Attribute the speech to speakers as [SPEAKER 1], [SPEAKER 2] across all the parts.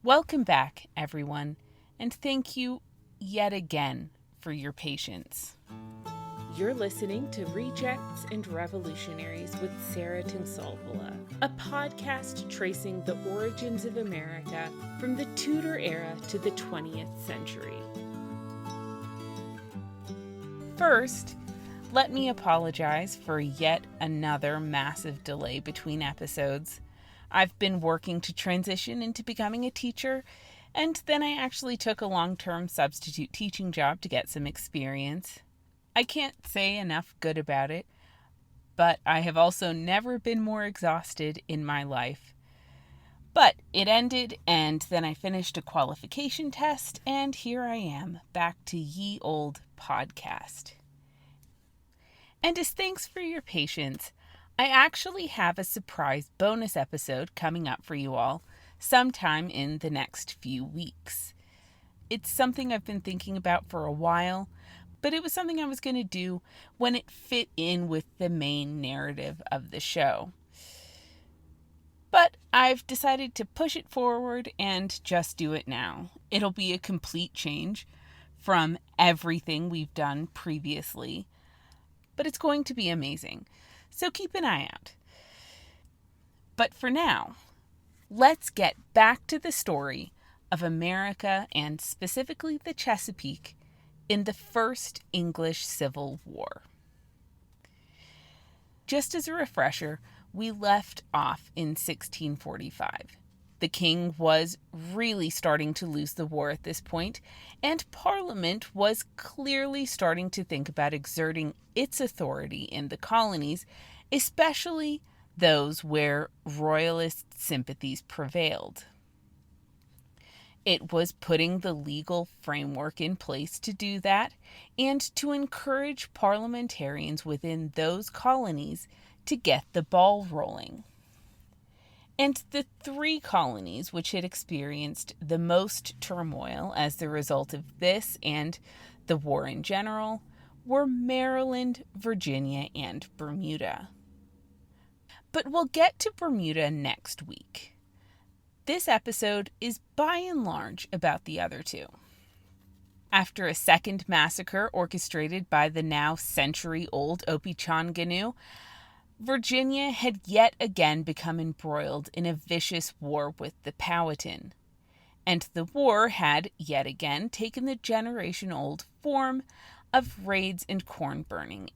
[SPEAKER 1] Welcome back, everyone, and thank you yet again for your patience. You're listening to Rejects and Revolutionaries with Sarah Tinsolvola, a podcast tracing the origins of America from the Tudor era to the 20th century. First, let me apologize for yet another massive delay between episodes. I've been working to transition into becoming a teacher, and then I actually took a long-term substitute teaching job to get some experience. I can't say enough good about it, but I have also never been more exhausted in my life. But it ended, and then I finished a qualification test, and here I am, back to ye old podcast. And as thanks for your patience, I actually have a surprise bonus episode coming up for you all sometime in the next few weeks. It's something I've been thinking about for a while, but it was something I was going to do when it fit in with the main narrative of the show. But I've decided to push it forward and just do it now. It'll be a complete change from everything we've done previously, but it's going to be amazing. So keep an eye out. But for now, let's get back to the story of America and specifically the Chesapeake in the First English Civil War. Just as a refresher, we left off in 1645. The king was really starting to lose the war at this point, and Parliament was clearly starting to think about exerting its authority in the colonies, especially those where Royalist sympathies prevailed. It was putting the legal framework in place to do that and to encourage parliamentarians within those colonies to get the ball rolling. And the three colonies which had experienced the most turmoil as the result of this and the war in general were Maryland, Virginia, and Bermuda. But we'll get to Bermuda next week. This episode is by and large about the other two. After a second massacre orchestrated by the now century-old Opechancanough, Virginia had yet again become embroiled in a vicious war with the Powhatan, and the war had yet again taken the generation-old form of raids and corn burning.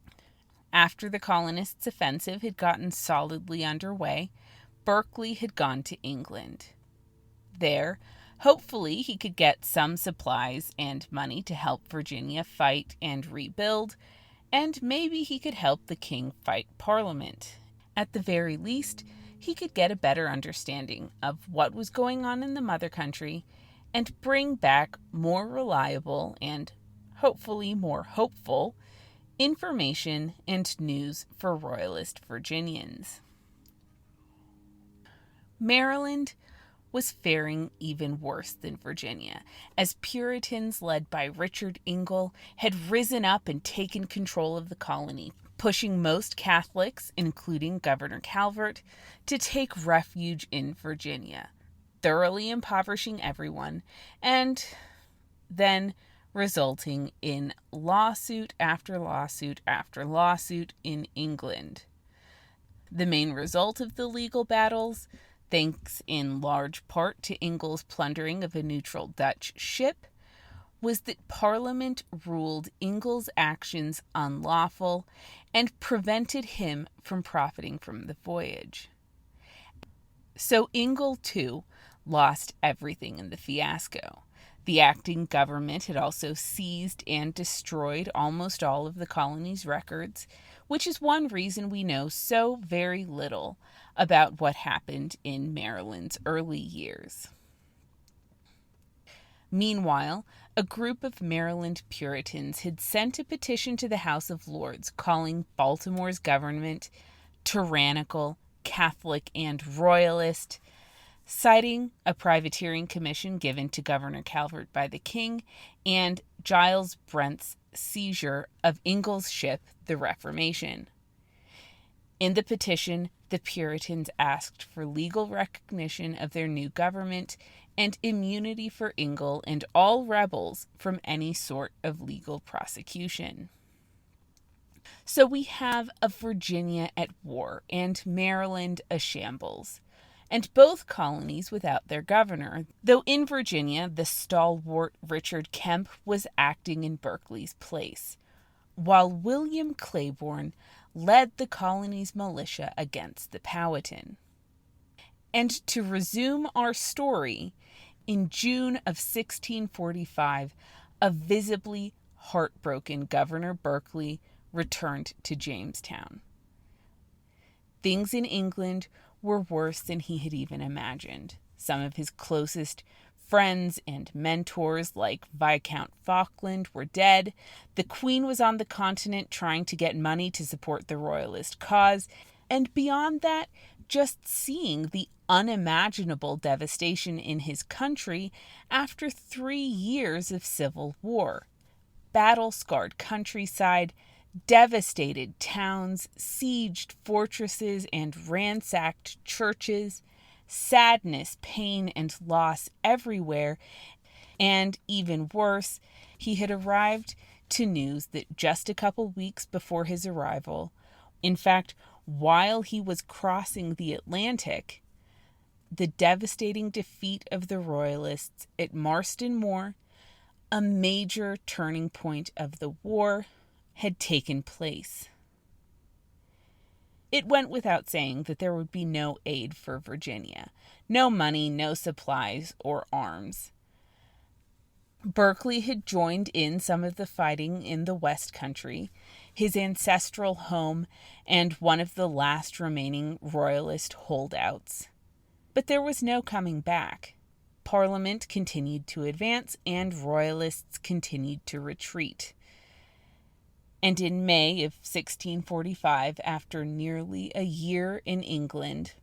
[SPEAKER 1] After the colonists' offensive had gotten solidly underway, Berkeley had gone to England. There, hopefully, he could get some supplies and money to help Virginia fight and rebuild, and maybe he could help the king fight Parliament. At the very least, he could get a better understanding of what was going on in the mother country and bring back more reliable and hopefully more hopeful information and news for Royalist Virginians. Maryland was faring even worse than Virginia, as Puritans led by Richard Ingle had risen up and taken control of the colony, pushing most Catholics, including Governor Calvert, to take refuge in Virginia, thoroughly impoverishing everyone, and then resulting in lawsuit after lawsuit after lawsuit in England. The main result of the legal battles, thanks in large part to Ingle's plundering of a neutral Dutch ship, was that Parliament ruled Ingle's actions unlawful and prevented him from profiting from the voyage. So Ingle, too, lost everything in the fiasco. The acting government had also seized and destroyed almost all of the colony's records, which is one reason we know so very little about what happened in Maryland's early years. Meanwhile, a group of Maryland Puritans had sent a petition to the House of Lords calling Baltimore's government tyrannical, Catholic, and Royalist, citing a privateering commission given to Governor Calvert by the king and Giles Brent's seizure of Ingle's ship, the Reformation. In the petition, the Puritans asked for legal recognition of their new government and immunity for Ingle and all rebels from any sort of legal prosecution. So we have a Virginia at war and Maryland a shambles, and both colonies without their governor, though in Virginia the stalwart Richard Kemp was acting in Berkeley's place, while William Claiborne led the colony's militia against the Powhatan. And to resume our story, in June of 1645, a visibly heartbroken Governor Berkeley returned to Jamestown. Things in England were worse than he had even imagined. Some of his closest friends and mentors, like Viscount Falkland, were dead. The Queen was on the continent trying to get money to support the Royalist cause. And beyond that, just seeing the unimaginable devastation in his country after 3 years of civil war. Battle-scarred countryside, devastated towns, sieged fortresses, and ransacked churches, sadness, pain, and loss everywhere, and even worse, he had arrived to news that just a couple weeks before his arrival, in fact, while he was crossing the Atlantic, the devastating defeat of the Royalists at Marston Moor, a major turning point of the war, had taken place. It went without saying that there would be no aid for Virginia. No money, no supplies or arms. Berkeley had joined in some of the fighting in the West Country, his ancestral home and one of the last remaining Royalist holdouts. But there was no coming back. Parliament continued to advance and Royalists continued to retreat. And in May of 1645, after nearly a year in England,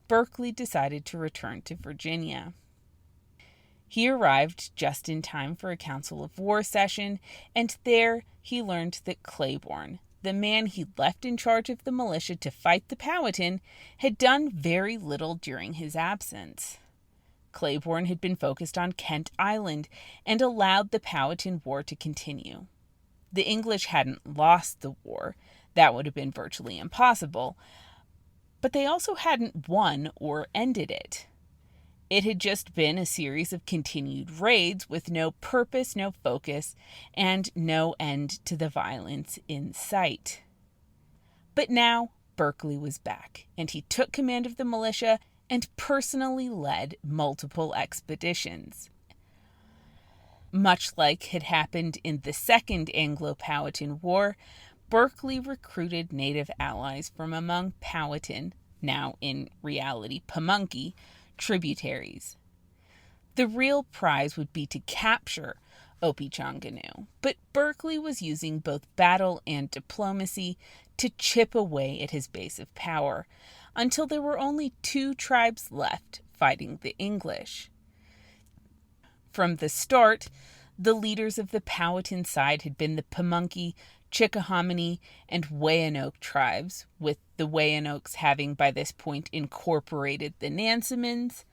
[SPEAKER 1] Berkeley decided to return to Virginia. He arrived just in time for a Council of War session, and there he learned that Claiborne, the man he'd left in charge of the militia to fight the Powhatan, had done very little during his absence. Claiborne had been focused on Kent Island and allowed the Powhatan War to continue. The English hadn't lost the war. That would have been virtually impossible. But they also hadn't won or ended it. It had just been a series of continued raids with no purpose, no focus, and no end to the violence in sight. But now Berkeley was back, and he took command of the militia and personally led multiple expeditions. Much like had happened in the Second Anglo-Powhatan War, Berkeley recruited native allies from among Powhatan, now in reality Pamunkey, tributaries. The real prize would be to capture Opechancanough, but Berkeley was using both battle and diplomacy to chip away at his base of power, until there were only 2 tribes left fighting the English. From the start, the leaders of the Powhatan side had been the Pamunkey, Chickahominy, and Weyanoke tribes, with the Weyanokes having by this point incorporated the Nansemans.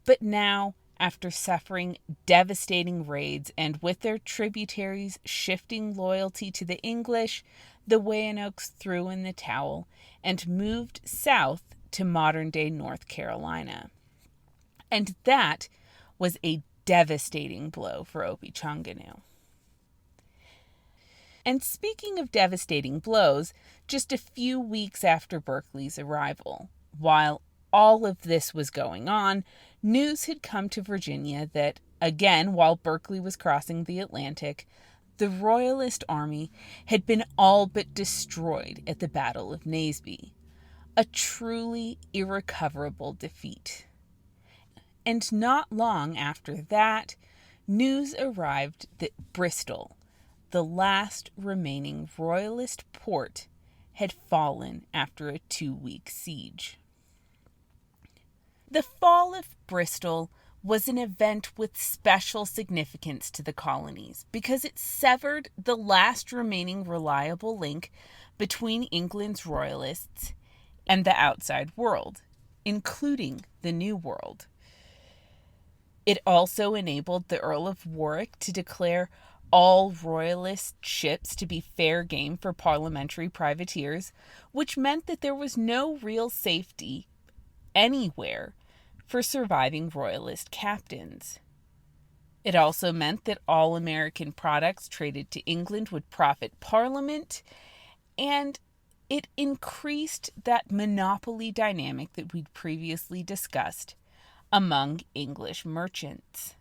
[SPEAKER 1] But now, after suffering devastating raids and with their tributaries shifting loyalty to the English, the Weyanokes threw in the towel and moved south to modern-day North Carolina. And that was a devastating blow for Opechancanough. And speaking of devastating blows, just a few weeks after Berkeley's arrival, while all of this was going on, news had come to Virginia that, again, while Berkeley was crossing the Atlantic, the Royalist army had been all but destroyed at the Battle of Naseby, a truly irrecoverable defeat. And not long after that, news arrived that Bristol, the last remaining Royalist port, had fallen after a 2-week siege. The fall of Bristol was an event with special significance to the colonies because it severed the last remaining reliable link between England's Royalists and the outside world, including the New World. It also enabled the Earl of Warwick to declare all Royalist ships to be fair game for parliamentary privateers, which meant that there was no real safety anywhere for surviving Royalist captains. It also meant that all American products traded to England would profit Parliament, and it increased that monopoly dynamic that we'd previously discussed among English merchants.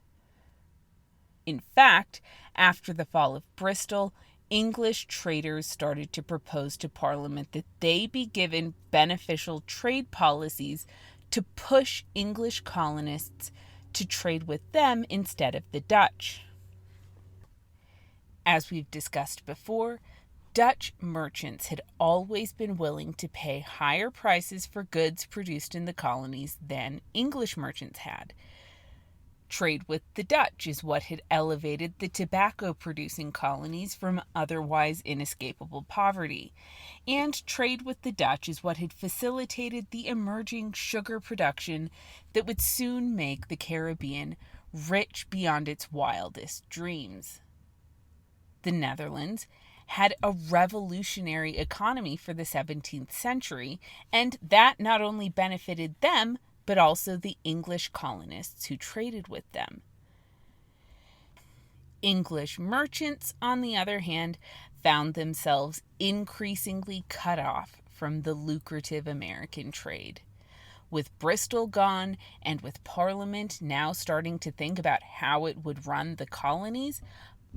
[SPEAKER 1] In fact, after the fall of Bristol, English traders started to propose to Parliament that they be given beneficial trade policies to push English colonists to trade with them instead of the Dutch. As we've discussed before, Dutch merchants had always been willing to pay higher prices for goods produced in the colonies than English merchants had. Trade with the Dutch is what had elevated the tobacco-producing colonies from otherwise inescapable poverty, and trade with the Dutch is what had facilitated the emerging sugar production that would soon make the Caribbean rich beyond its wildest dreams. The Netherlands had a revolutionary economy for the 17th century, and that not only benefited them, but also the English colonists who traded with them. English merchants, on the other hand, found themselves increasingly cut off from the lucrative American trade. With Bristol gone, and with Parliament now starting to think about how it would run the colonies,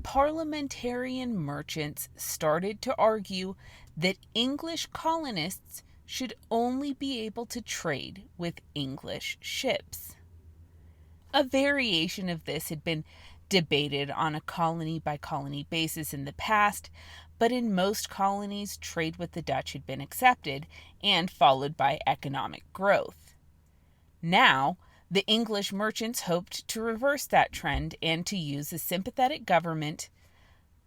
[SPEAKER 1] parliamentarian merchants started to argue that English colonists should only be able to trade with English ships. A variation of this had been debated on a colony-by-colony basis in the past, but in most colonies, trade with the Dutch had been accepted and followed by economic growth. Now, the English merchants hoped to reverse that trend and to use a sympathetic government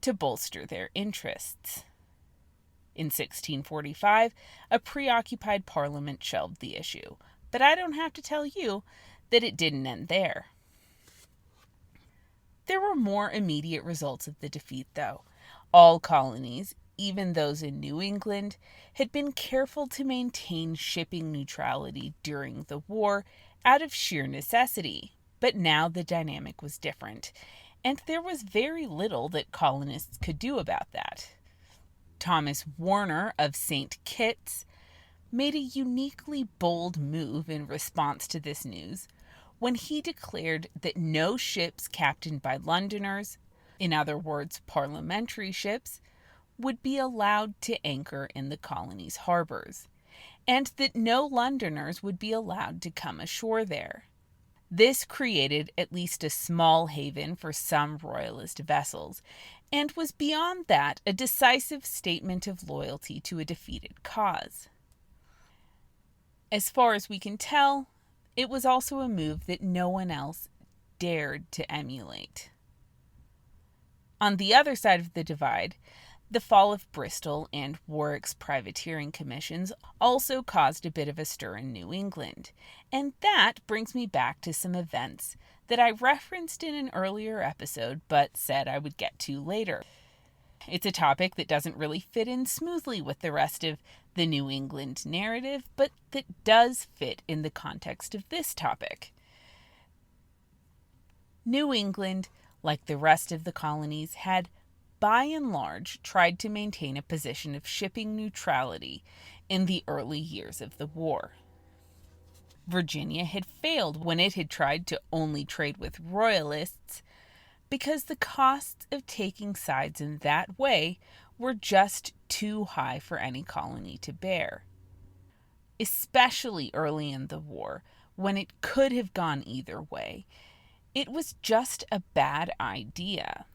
[SPEAKER 1] to bolster their interests. In 1645, a preoccupied Parliament shelved the issue, but I don't have to tell you that it didn't end there. There were more immediate results of the defeat, though. All colonies, even those in New England, had been careful to maintain shipping neutrality during the war out of sheer necessity, but now the dynamic was different, and there was very little that colonists could do about that. Thomas Warner of St. Kitts made a uniquely bold move in response to this news when he declared that no ships captained by Londoners, in other words, parliamentary ships, would be allowed to anchor in the colony's harbors, and that no Londoners would be allowed to come ashore there. This created at least a small haven for some Royalist vessels, and was beyond that a decisive statement of loyalty to a defeated cause. As far as we can tell, it was also a move that no one else dared to emulate. On the other side of the divide, the fall of Bristol and Warwick's privateering commissions also caused a bit of a stir in New England, and that brings me back to some events that I referenced in an earlier episode but said I would get to later. It's a topic that doesn't really fit in smoothly with the rest of the New England narrative, but that does fit in the context of this topic. New England, like the rest of the colonies, had by and large tried to maintain a position of shipping neutrality in the early years of the war. Virginia had failed when it had tried to only trade with Royalists because the costs of taking sides in that way were just too high for any colony to bear. Especially early in the war, when it could have gone either way, it was just a bad idea.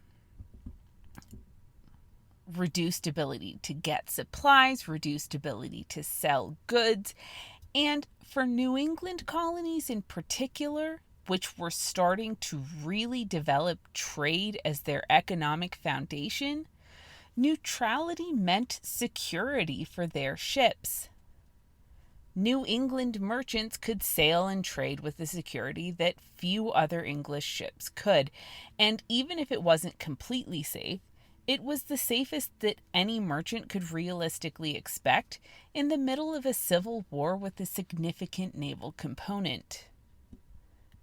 [SPEAKER 1] Reduced ability to get supplies, reduced ability to sell goods, and for New England colonies in particular, which were starting to really develop trade as their economic foundation, neutrality meant security for their ships. New England merchants could sail and trade with a security that few other English ships could, and even if it wasn't completely safe, it was the safest that any merchant could realistically expect in the middle of a civil war with a significant naval component.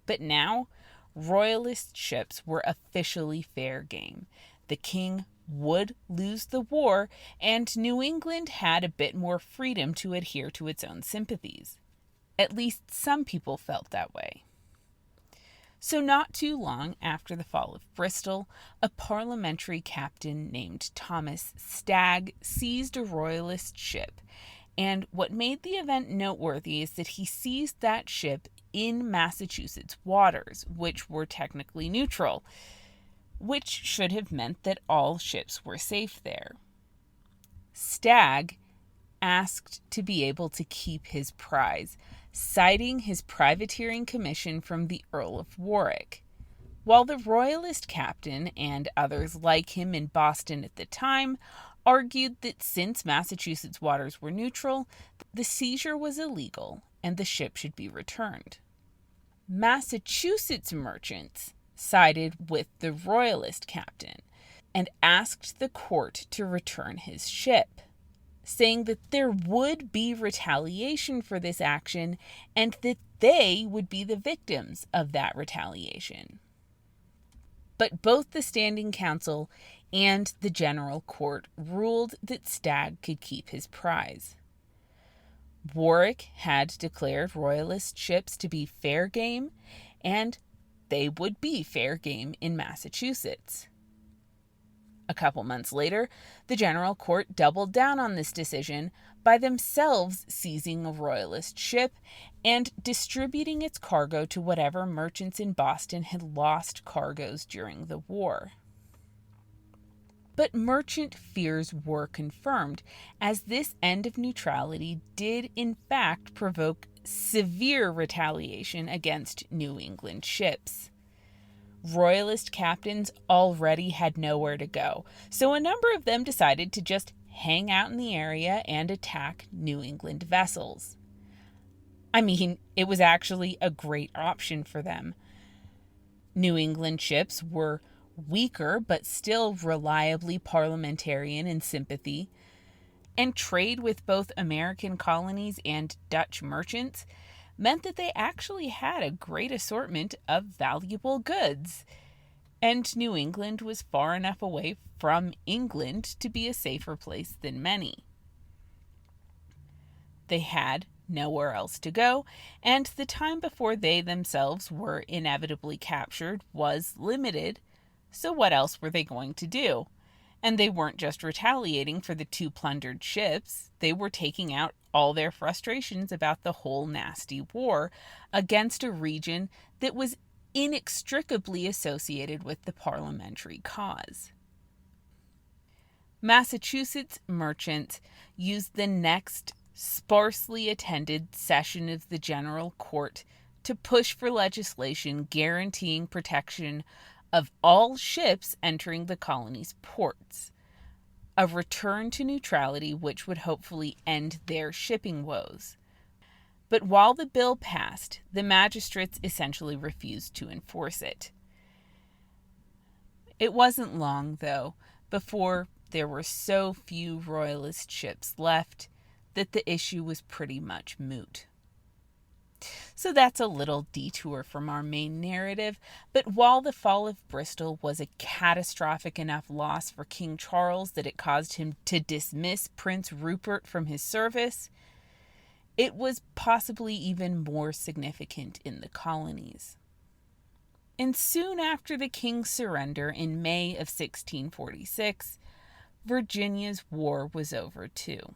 [SPEAKER 1] But now, Royalist ships were officially fair game. The king would lose the war, and New England had a bit more freedom to adhere to its own sympathies. At least some people felt that way. So not too long after the fall of Bristol, a parliamentary captain named Thomas Stagg seized a Royalist ship, and what made the event noteworthy is that he seized that ship in Massachusetts waters, which were technically neutral, which should have meant that all ships were safe there. Stagg asked to be able to keep his prize, citing his privateering commission from the Earl of Warwick. While the Royalist captain and others like him in Boston at the time argued that since Massachusetts waters were neutral, the seizure was illegal and the ship should be returned. Massachusetts merchants sided with the Royalist captain and asked the court to return his ship, saying that there would be retaliation for this action and that they would be the victims of that retaliation. But both the Standing Council and the General Court ruled that Stagg could keep his prize. Warwick had declared Royalist ships to be fair game, and they would be fair game in Massachusetts. A couple months later, the General Court doubled down on this decision by themselves seizing a Royalist ship and distributing its cargo to whatever merchants in Boston had lost cargoes during the war. But merchant fears were confirmed, as this end of neutrality did in fact provoke severe retaliation against New England ships. Royalist captains already had nowhere to go, so a number of them decided to just hang out in the area and attack New England vessels. I mean, it was actually a great option for them. New England ships were weaker but still reliably parliamentarian in sympathy, and trade with both American colonies and Dutch merchants meant that they actually had a great assortment of valuable goods, and New England was far enough away from England to be a safer place than many. They had nowhere else to go, and the time before they themselves were inevitably captured was limited, so what else were they going to do? And they weren't just retaliating for the 2 plundered ships, they were taking out all their frustrations about the whole nasty war against a region that was inextricably associated with the parliamentary cause. Massachusetts merchants used the next sparsely attended session of the General Court to push for legislation guaranteeing protection of all ships entering the colony's ports, a return to neutrality which would hopefully end their shipping woes. But while the bill passed, the magistrates essentially refused to enforce it. It wasn't long, though, before there were so few Royalist ships left that the issue was pretty much moot. So that's a little detour from our main narrative, but while the fall of Bristol was a catastrophic enough loss for King Charles that it caused him to dismiss Prince Rupert from his service, it was possibly even more significant in the colonies. And soon after the king's surrender in May of 1646, Virginia's war was over too.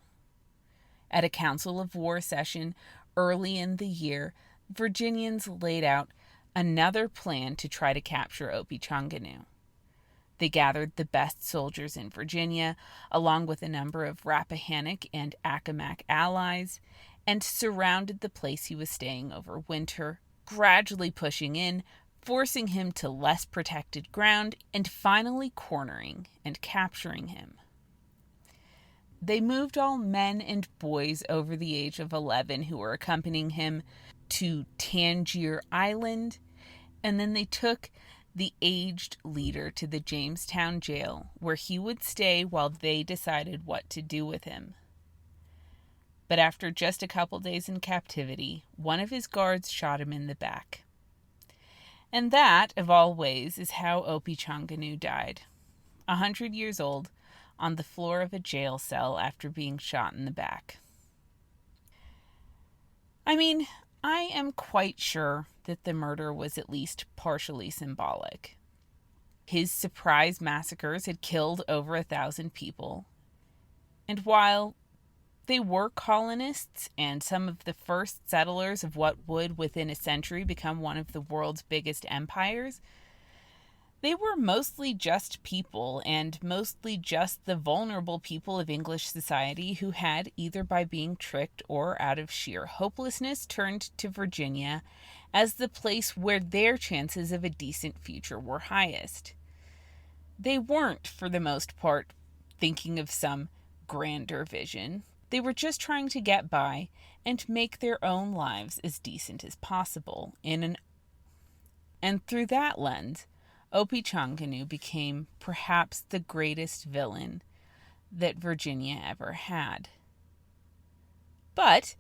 [SPEAKER 1] At a council of war session early in the year, Virginians laid out another plan to try to capture Opechancanough. They gathered the best soldiers in Virginia, along with a number of Rappahannock and Accomack allies, and surrounded the place he was staying over winter, gradually pushing in, forcing him to less protected ground, and finally cornering and capturing him. They moved all men and boys over the age of 11 who were accompanying him to Tangier Island, and then they took the aged leader to the Jamestown jail, where he would stay while they decided what to do with him. But after just a couple days in captivity, one of his guards shot him in the back. And that, of all ways, is how Opechancanough died, 100 years old, on the floor of a jail cell after being shot in the back. I mean, I am quite sure that the murder was at least partially symbolic. His surprise massacres had killed over 1,000 people. And while they were colonists and some of the first settlers of what would, within a century, become one of the world's biggest empires, they were mostly just people, and mostly just the vulnerable people of English society who had, either by being tricked or out of sheer hopelessness, turned to Virginia as the place where their chances of a decent future were highest. They weren't, for the most part, thinking of some grander vision. They were just trying to get by and make their own lives as decent as possible. And through that lens, Opechancanough became perhaps the greatest villain that Virginia ever had. But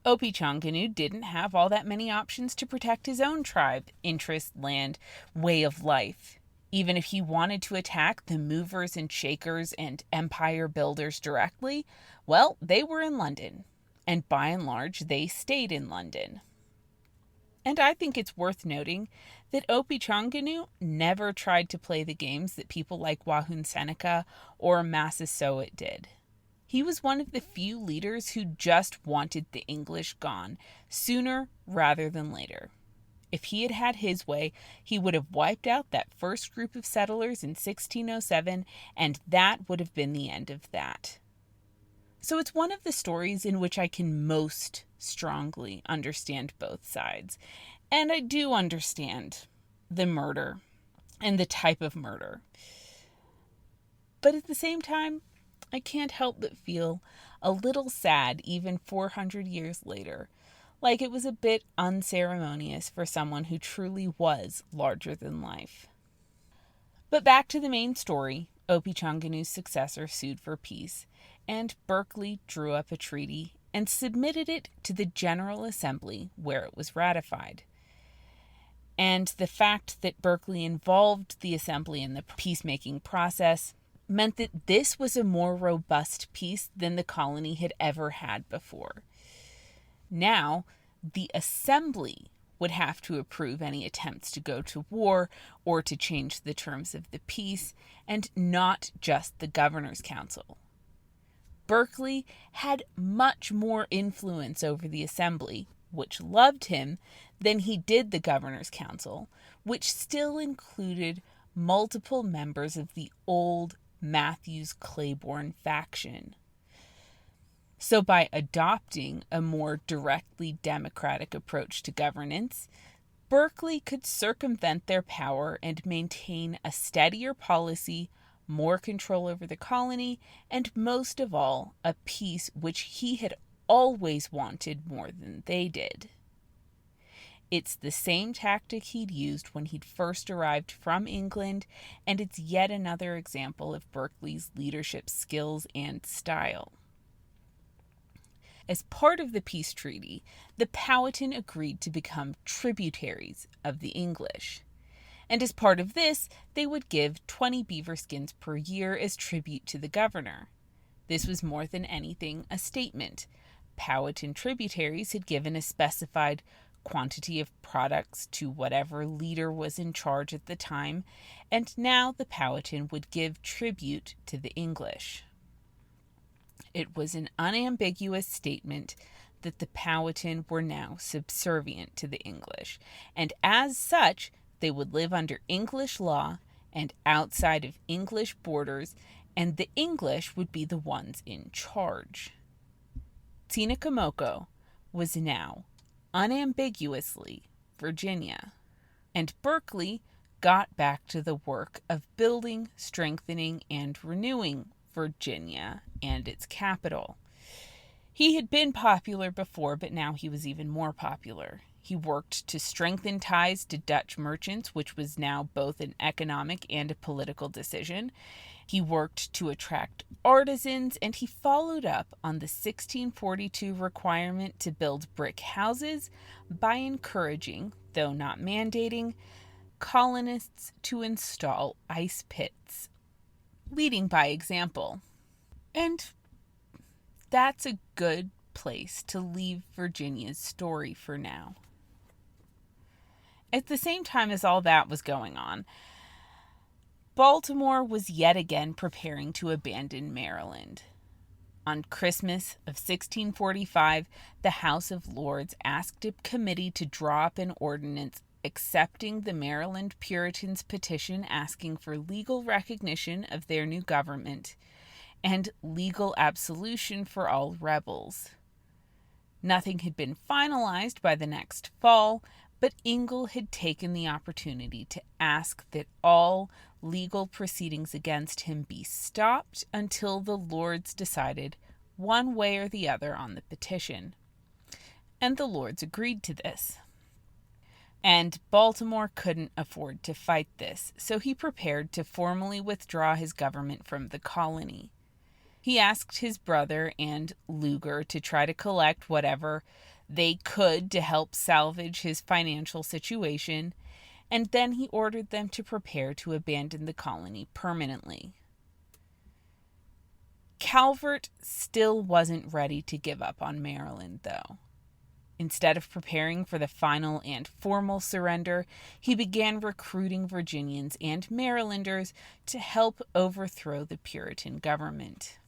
[SPEAKER 1] Opechancanough didn't have all that many options to protect his own tribe, interest, land, way of life. Even if he wanted to attack the movers and shakers and empire builders directly, well, they were in London, and by and large, they stayed in London. And I think it's worth noting that Opechancanough never tried to play the games that people like Powhatan Seneca or Massasoit did. He was one of the few leaders who just wanted the English gone, sooner rather than later. If he had had his way, he would have wiped out that first group of settlers in 1607, and that would have been the end of that. So it's one of the stories in which I can most strongly understand both sides. And I do understand the murder and the type of murder. But at the same time, I can't help but feel a little sad, even 400 years later, like it was a bit unceremonious for someone who truly was larger than life. But back to the main story. Opechancanoug's successor sued for peace, and Berkeley drew up a treaty and submitted it to the General Assembly, where it was ratified. And the fact that Berkeley involved the Assembly in the peacemaking process meant that this was a more robust peace than the colony had ever had before. Now, the Assembly would have to approve any attempts to go to war or to change the terms of the peace, and not just the Governor's Council. Berkeley had much more influence over the Assembly, which loved him, than he did the Governor's Council, which still included multiple members of the old Matthews-Claiborne faction. So by adopting a more directly democratic approach to governance, Berkeley could circumvent their power and maintain a steadier policy, more control over the colony, and most of all, a peace which he had always wanted more than they did. It's the same tactic he'd used when he'd first arrived from England, and it's yet another example of Berkeley's leadership skills and style. As part of the peace treaty, the Powhatan agreed to become tributaries of the English. And as part of this, they would give 20 beaver skins per year as tribute to the governor. This was more than anything a statement. Powhatan tributaries had given a specified quantity of products to whatever leader was in charge at the time, and now the Powhatan would give tribute to the English. It was an unambiguous statement that the Powhatan were now subservient to the English, and as such, they would live under English law and outside of English borders, and the English would be the ones in charge. Tinakamoko was now unambiguously Virginia, and Berkeley got back to the work of building, strengthening, and renewing Virginia and its capital. He had been popular before, but now he was even more popular. He worked to strengthen ties to Dutch merchants, which was now both an economic and a political decision. He worked to attract artisans, and he followed up on the 1642 requirement to build brick houses by encouraging, though not mandating, colonists to install ice pits, leading by example. And that's a good place to leave Virginia's story for now. At the same time as all that was going on, Baltimore was yet again preparing to abandon Maryland. On Christmas of 1645, the House of Lords asked a committee to draw up an ordinance accepting the Maryland Puritans' petition asking for legal recognition of their new government and legal absolution for all rebels. Nothing had been finalized by the next fall, but Ingle had taken the opportunity to ask that all legal proceedings against him be stopped until the Lords decided one way or the other on the petition. And the Lords agreed to this. And Baltimore couldn't afford to fight this, so he prepared to formally withdraw his government from the colony. He asked his brother and Lugar to try to collect whatever they could to help salvage his financial situation, and then he ordered them to prepare to abandon the colony permanently. Calvert still wasn't ready to give up on Maryland, though. Instead of preparing for the final and formal surrender, he began recruiting Virginians and Marylanders to help overthrow the Puritan government.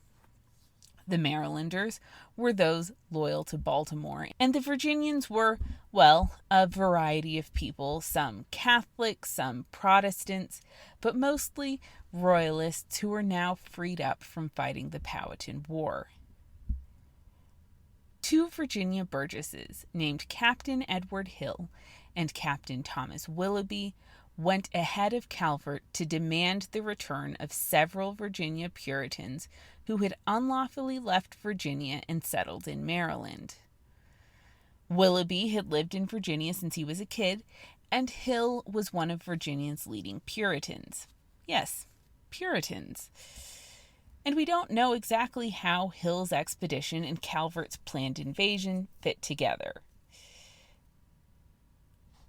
[SPEAKER 1] The Marylanders were those loyal to Baltimore, and the Virginians were, well, a variety of people, some Catholics, some Protestants, but mostly Royalists who were now freed up from fighting the Powhatan War. Two Virginia burgesses named Captain Edward Hill and Captain Thomas Willoughby went ahead of Calvert to demand the return of several Virginia Puritans who had unlawfully left Virginia and settled in Maryland. Willoughby had lived in Virginia since he was a kid, and Hill was one of Virginia's leading Puritans. Yes, Puritans. And we don't know exactly how Hill's expedition and Calvert's planned invasion fit together.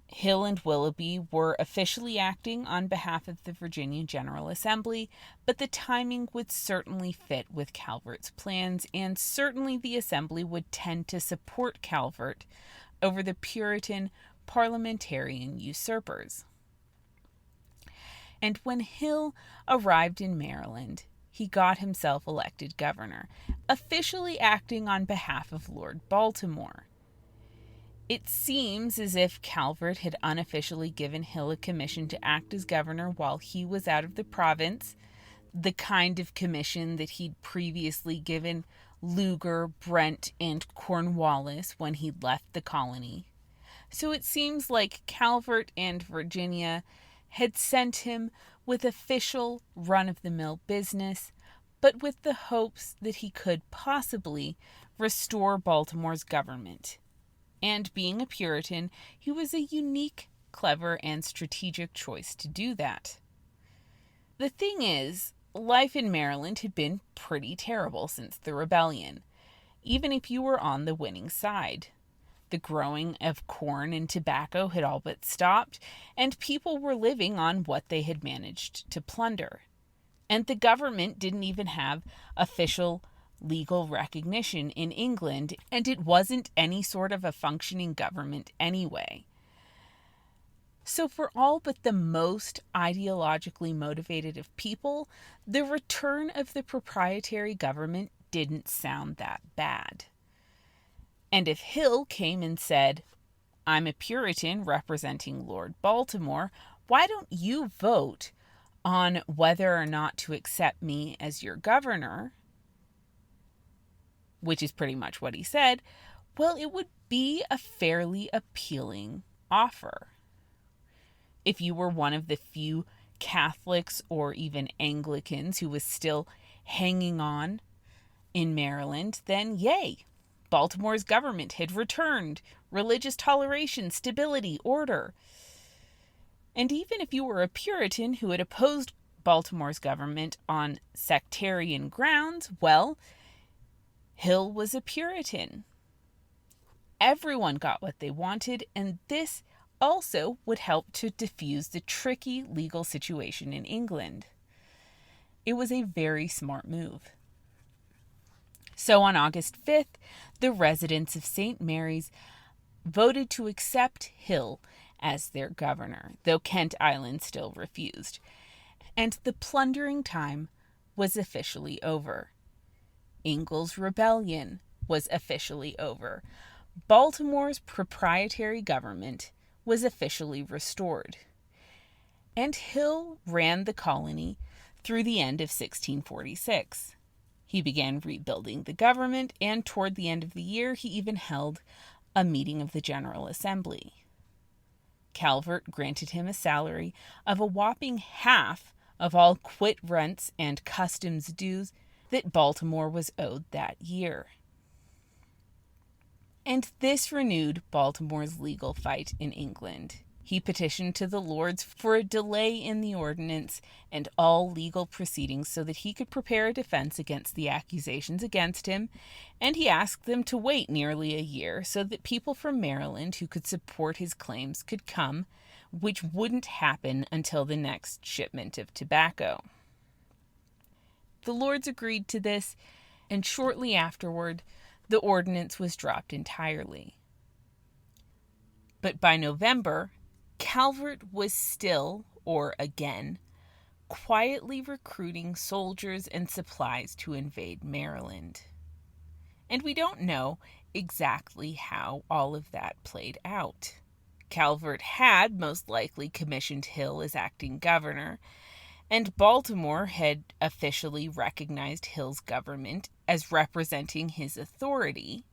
[SPEAKER 1] Hill and Willoughby were officially acting on behalf of the Virginia General Assembly, but the timing would certainly fit with Calvert's plans, and certainly the Assembly would tend to support Calvert over the Puritan parliamentarian usurpers. And when Hill arrived in Maryland, he got himself elected governor, officially acting on behalf of Lord Baltimore. It seems as if Calvert had unofficially given Hill a commission to act as governor while he was out of the province, the kind of commission that he'd previously given Lugar, Brent, and Cornwallis when he'd left the colony. So it seems like Calvert and Virginia had sent him with official run-of-the-mill business, but with the hopes that he could possibly restore Baltimore's government. And being a Puritan, he was a unique, clever, and strategic choice to do that. The thing is, life in Maryland had been pretty terrible since the rebellion, even if you were on the winning side. The growing of corn and tobacco had all but stopped, and people were living on what they had managed to plunder. And the government didn't even have official legal recognition in England, and it wasn't any sort of a functioning government anyway. So for all but the most ideologically motivated of people, the return of the proprietary government didn't sound that bad. And if Hill came and said, "I'm a Puritan representing Lord Baltimore, why don't you vote on whether or not to accept me as your governor?" which is pretty much what he said, well, it would be a fairly appealing offer. If you were one of the few Catholics or even Anglicans who was still hanging on in Maryland, then yay. Baltimore's government had returned religious toleration, stability, order. And even if you were a Puritan who had opposed Baltimore's government on sectarian grounds, well, Hill was a Puritan. Everyone got what they wanted, and this also would help to diffuse the tricky legal situation in England. It was a very smart move. So on August 5th, the residents of St. Mary's voted to accept Hill as their governor, though Kent Island still refused. And the plundering time was officially over. Ingle's rebellion was officially over. Baltimore's proprietary government was officially restored. And Hill ran the colony through the end of 1646. He began rebuilding the government, and toward the end of the year, he even held a meeting of the General Assembly. Calvert granted him a salary of a whopping half of all quit rents and customs dues that Baltimore was owed that year. And this renewed Baltimore's legal fight in England. He petitioned to the Lords for a delay in the ordinance and all legal proceedings so that he could prepare a defense against the accusations against him, and he asked them to wait nearly a year so that people from Maryland who could support his claims could come, which wouldn't happen until the next shipment of tobacco. The Lords agreed to this, and shortly afterward, the ordinance was dropped entirely. But by November, Calvert was still, or again, quietly recruiting soldiers and supplies to invade Maryland. And we don't know exactly how all of that played out. Calvert had most likely commissioned Hill as acting governor, and Baltimore had officially recognized Hill's government as representing his authority.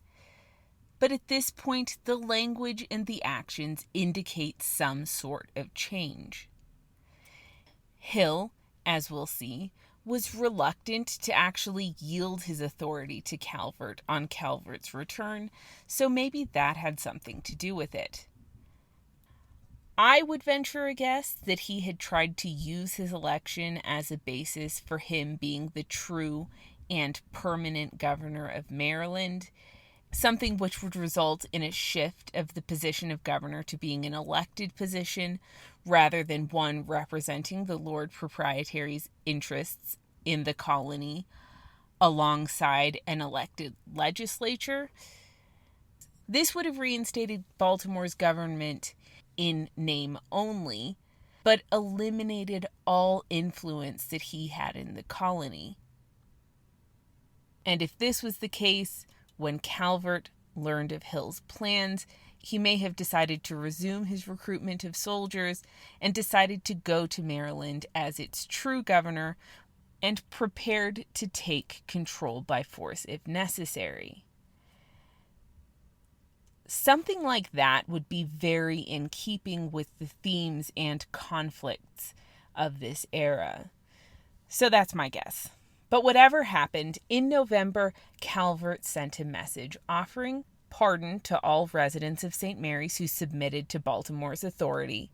[SPEAKER 1] But at this point, the language and the actions indicate some sort of change. Hill, as we'll see, was reluctant to actually yield his authority to Calvert on Calvert's return, so maybe that had something to do with it. I would venture a guess that he had tried to use his election as a basis for him being the true and permanent governor of Maryland, something which would result in a shift of the position of governor to being an elected position rather than one representing the Lord Proprietary's interests in the colony alongside an elected legislature. This would have reinstated Baltimore's government in name only, but eliminated all influence that he had in the colony. And if this was the case, when Calvert learned of Hill's plans, he may have decided to resume his recruitment of soldiers and decided to go to Maryland as its true governor and prepared to take control by force if necessary. Something like that would be very in keeping with the themes and conflicts of this era. So that's my guess. But whatever happened, in November, Calvert sent a message offering pardon to all residents of St. Mary's who submitted to Baltimore's authority.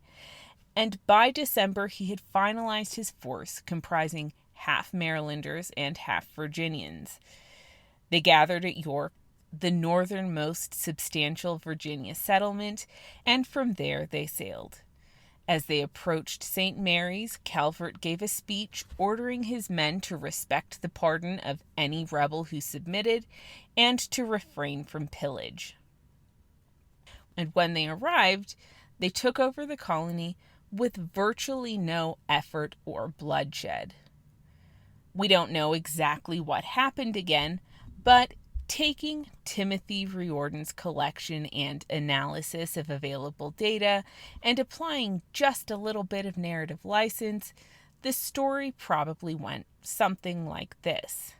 [SPEAKER 1] And by December, he had finalized his force, comprising half Marylanders and half Virginians. They gathered at York, the northernmost substantial Virginia settlement, and from there they sailed. As they approached St. Mary's, Calvert gave a speech ordering his men to respect the pardon of any rebel who submitted and to refrain from pillage. And when they arrived, they took over the colony with virtually no effort or bloodshed. We don't know exactly what happened again, but taking Timothy Riordan's collection and analysis of available data and applying just a little bit of narrative license, the story probably went something like this.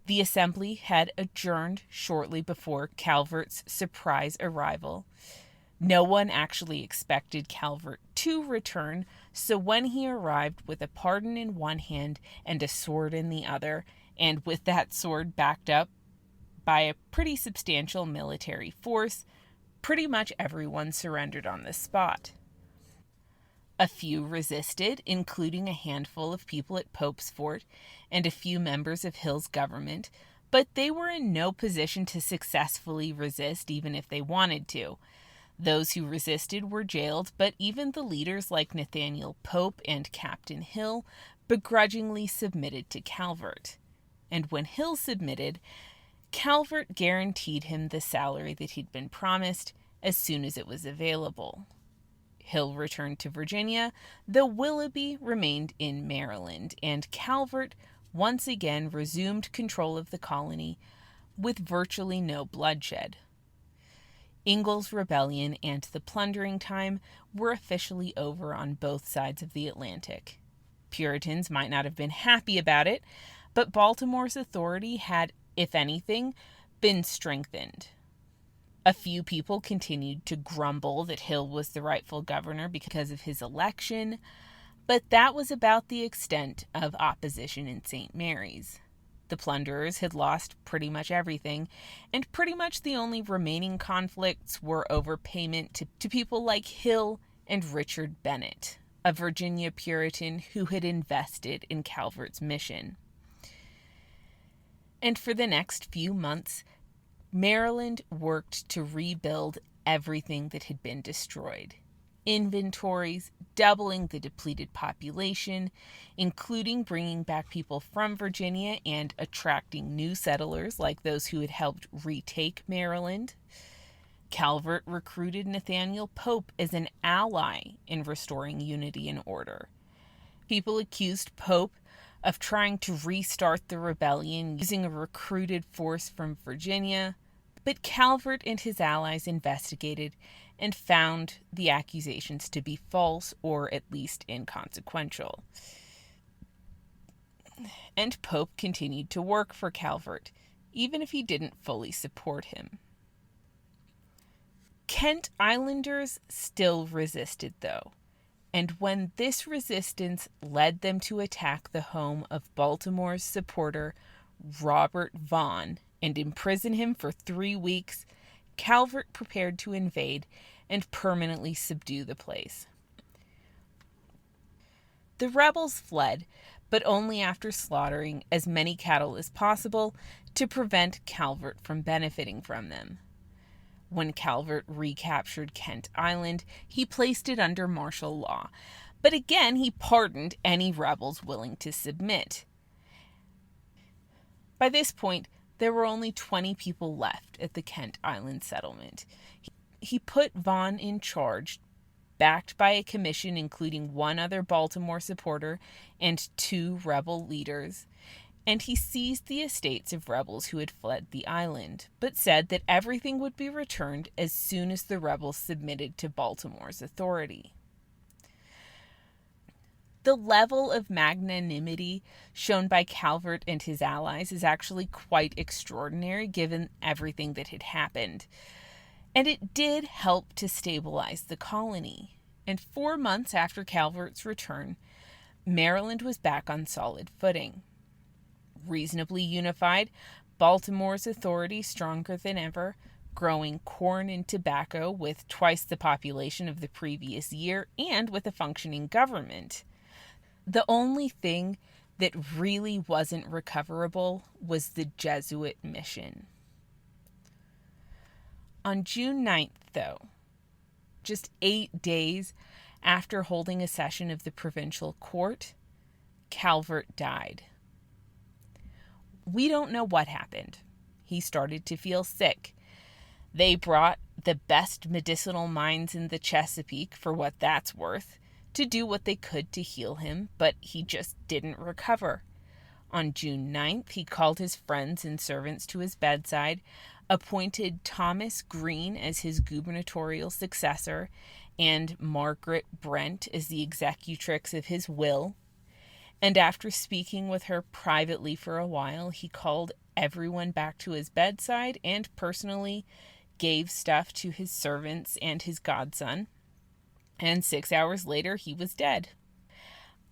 [SPEAKER 1] The assembly had adjourned shortly before Calvert's surprise arrival. No one actually expected Calvert to return, so when he arrived with a pardon in one hand and a sword in the other, And with that sword backed up by a pretty substantial military force, pretty much everyone surrendered on the spot. A few resisted, including a handful of people at Pope's Fort and a few members of Hill's government, but they were in no position to successfully resist even if they wanted to. Those who resisted were jailed, but even the leaders like Nathaniel Pope and Captain Hill begrudgingly submitted to Calvert. And when Hill submitted, Calvert guaranteed him the salary that he'd been promised as soon as it was available. Hill returned to Virginia, though Willoughby remained in Maryland, and Calvert once again resumed control of the colony with virtually no bloodshed. Ingle's rebellion and the plundering time were officially over on both sides of the Atlantic. Puritans might not have been happy about it, but Baltimore's authority had, if anything, been strengthened. A few people continued to grumble that Hill was the rightful governor because of his election, but that was about the extent of opposition in St. Mary's. The plunderers had lost pretty much everything, and pretty much the only remaining conflicts were over payment to people like Hill and Richard Bennett, a Virginia Puritan who had invested in Calvert's mission. And for the next few months, Maryland worked to rebuild everything that had been destroyed. Inventories, doubling the depleted population, including bringing back people from Virginia and attracting new settlers like those who had helped retake Maryland. Calvert recruited Nathaniel Pope as an ally in restoring unity and order. People accused Pope of trying to restart the rebellion using a recruited force from Virginia, but Calvert and his allies investigated and found the accusations to be false or at least inconsequential. And Pope continued to work for Calvert, even if he didn't fully support him. Kent Islanders still resisted, though, and when this resistance led them to attack the home of Baltimore's supporter Robert Vaughan and imprison him for 3 weeks, Calvert prepared to invade and permanently subdue the place. The rebels fled, but only after slaughtering as many cattle as possible to prevent Calvert from benefiting from them. When Calvert recaptured Kent Island, he placed it under martial law, but again he pardoned any rebels willing to submit. By this point, there were only 20 people left at the Kent Island settlement. He put Vaughan in charge, backed by a commission including one other Baltimore supporter and 2 rebel leaders, and he seized the estates of rebels who had fled the island, but said that everything would be returned as soon as the rebels submitted to Baltimore's authority. The level of magnanimity shown by Calvert and his allies is actually quite extraordinary given everything that had happened. And it did help to stabilize the colony. And 4 months after Calvert's return, Maryland was back on solid footing. Reasonably unified, Baltimore's authority stronger than ever, growing corn and tobacco with twice the population of the previous year, and with a functioning government. The only thing that really wasn't recoverable was the Jesuit mission. On June 9th, though, just 8 days after holding a session of the provincial court, Calvert died. We don't know what happened. He started to feel sick. They brought the best medicinal minds in the Chesapeake, for what that's worth, to do what they could to heal him, but he just didn't recover. On June 9th, he called his friends and servants to his bedside, appointed Thomas Green as his gubernatorial successor, and Margaret Brent as the executrix of his will. And after speaking with her privately for a while, he called everyone back to his bedside and personally gave stuff to his servants and his godson. And 6 hours later, he was dead.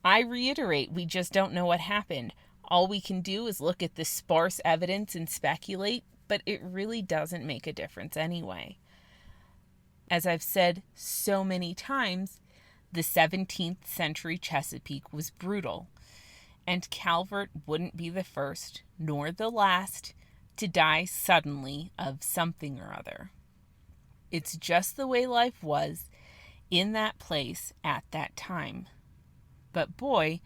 [SPEAKER 1] I reiterate, we just don't know what happened. All we can do is look at the sparse evidence and speculate, but it really doesn't make a difference anyway. As I've said so many times, the 17th century Chesapeake was brutal, and Calvert wouldn't be the first, nor the last, to die suddenly of something or other. It's just the way life was in that place at that time. But boy,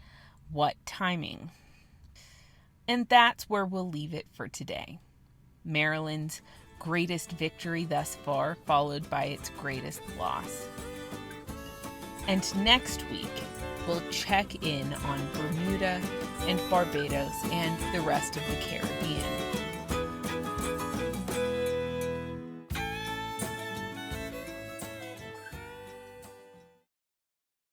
[SPEAKER 1] what timing. And that's where we'll leave it for today. Maryland's greatest victory thus far, followed by its greatest loss. And next week, we'll check in on Bermuda and Barbados and the rest of the Caribbean.